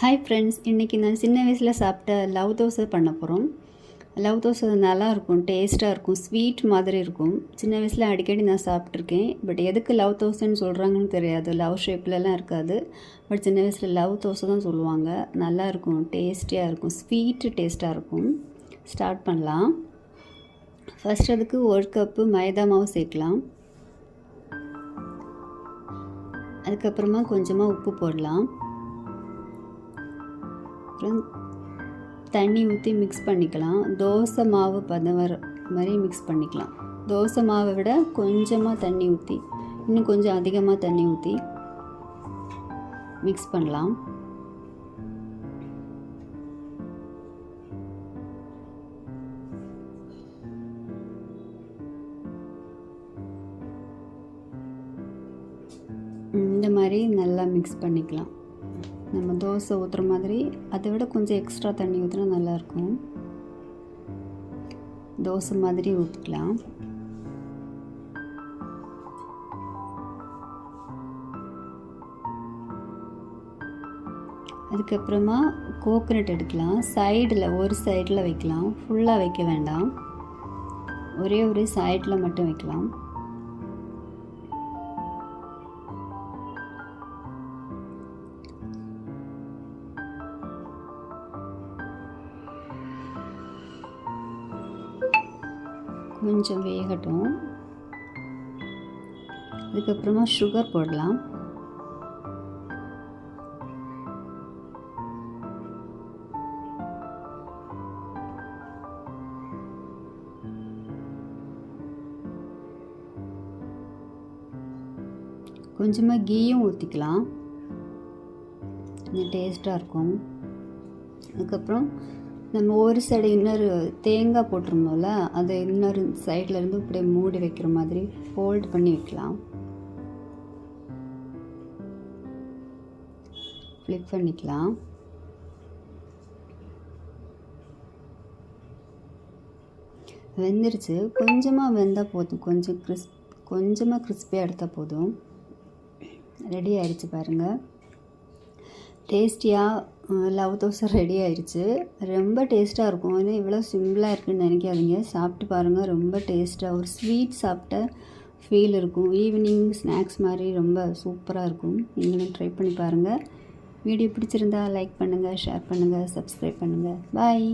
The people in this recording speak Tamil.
ஹாய் ஃப்ரெண்ட்ஸ், இன்றைக்கி நான் சின்ன வயசில் சாப்பிட்ட லவ் தோசை பண்ண போகிறோம். லவ் தோசை நல்லாயிருக்கும், டேஸ்ட்டாக இருக்கும், ஸ்வீட் மாதிரி இருக்கும். சின்ன வயசில் அடிக்கடி நான் சாப்பிட்ருக்கேன். பட் எதுக்கு லவ் தோசைன்னு சொல்கிறாங்கன்னு தெரியாது. லவ் ஷேப்லலாம் இருக்காது. பட் சின்ன வயசில் லவ் தோசை தான் சொல்லுவாங்க. நல்லாயிருக்கும், டேஸ்டியாக இருக்கும், ஸ்வீட்டு டேஸ்ட்டாக இருக்கும். ஸ்டார்ட் பண்ணலாம். ஃபஸ்ட் அதுக்கு 1 கப்பு மைதா மாவு சேர்க்கலாம். அதுக்கப்புறமா கொஞ்சமாக உப்பு போடலாம். அப்புறம் தண்ணி ஊற்றி மிக்ஸ் பண்ணிக்கலாம். தோசை மாவு பதம் வர மாதிரி மிக்ஸ் பண்ணிக்கலாம். தோசை மாவை விட கொஞ்சமாக தண்ணி ஊற்றி, இன்னும் கொஞ்சம் அதிகமாக தண்ணி ஊற்றி மிக்ஸ் பண்ணலாம். இந்த மாதிரி நல்லா மிக்ஸ் பண்ணிக்கலாம். நம்ம தோசை ஊற்றுற மாதிரி அதை விட கொஞ்சம் எக்ஸ்ட்ரா தண்ணி ஊற்றினா நல்லாயிருக்கும். தோசை மாதிரி ஊற்றிக்கலாம். அதுக்கப்புறமா கோகனட் எடுக்கலாம். சைடில் ஒரு சைடில் வைக்கலாம், ஃபுல்லாக வைக்க வேண்டாம். ஒரே ஒரு சைடில் மட்டும் வைக்கலாம். கொஞ்சம் வேகட்டும். அதுக்கப்புறமா சுகர் போடலாம். கொஞ்சமாக கீயும் ஊற்றிக்கலாம், கொஞ்சம் டேஸ்ட்டாக இருக்கும். அதுக்கப்புறம் நம்ம ஒரு சைடு இன்னொரு தேங்காய் போட்டிருந்தோம்ல, அதை இன்னொரு சைடில் இருந்து இப்படியே மூடி வைக்கிற மாதிரி ஃபோல்ட் பண்ணி வைக்கலாம். ஃப்ளிப் பண்ணிக்கலாம். வெந்துருச்சு. கொஞ்சமாக வெந்தால் போதும், கொஞ்சமாக கிறிஸ்பியாக எடுத்தால் போதும். ரெடி ஆயிடுச்சு பாருங்கள். டேஸ்டியாக லவ் தோசை ரெடி ஆயிடுச்சு. ரொம்ப டேஸ்ட்டாக இருக்கும். ஏன்னா இவ்வளோ சிம்பிளாக இருக்குதுன்னு நினைக்காதீங்க. சாப்பிட்டு பாருங்கள். ரொம்ப டேஸ்ட்டாக ஒரு ஸ்வீட் சாப்பிட்ட ஃபீல் இருக்கும். ஈவினிங் ஸ்நாக்ஸ் மாதிரி ரொம்ப சூப்பராக இருக்கும். நீங்களும் ட்ரை பண்ணி பாருங்கள். வீடியோ பிடிச்சிருந்தா லைக் பண்ணுங்கள், ஷேர் பண்ணுங்கள், சப்ஸ்கிரைப் பண்ணுங்கள். பாய்.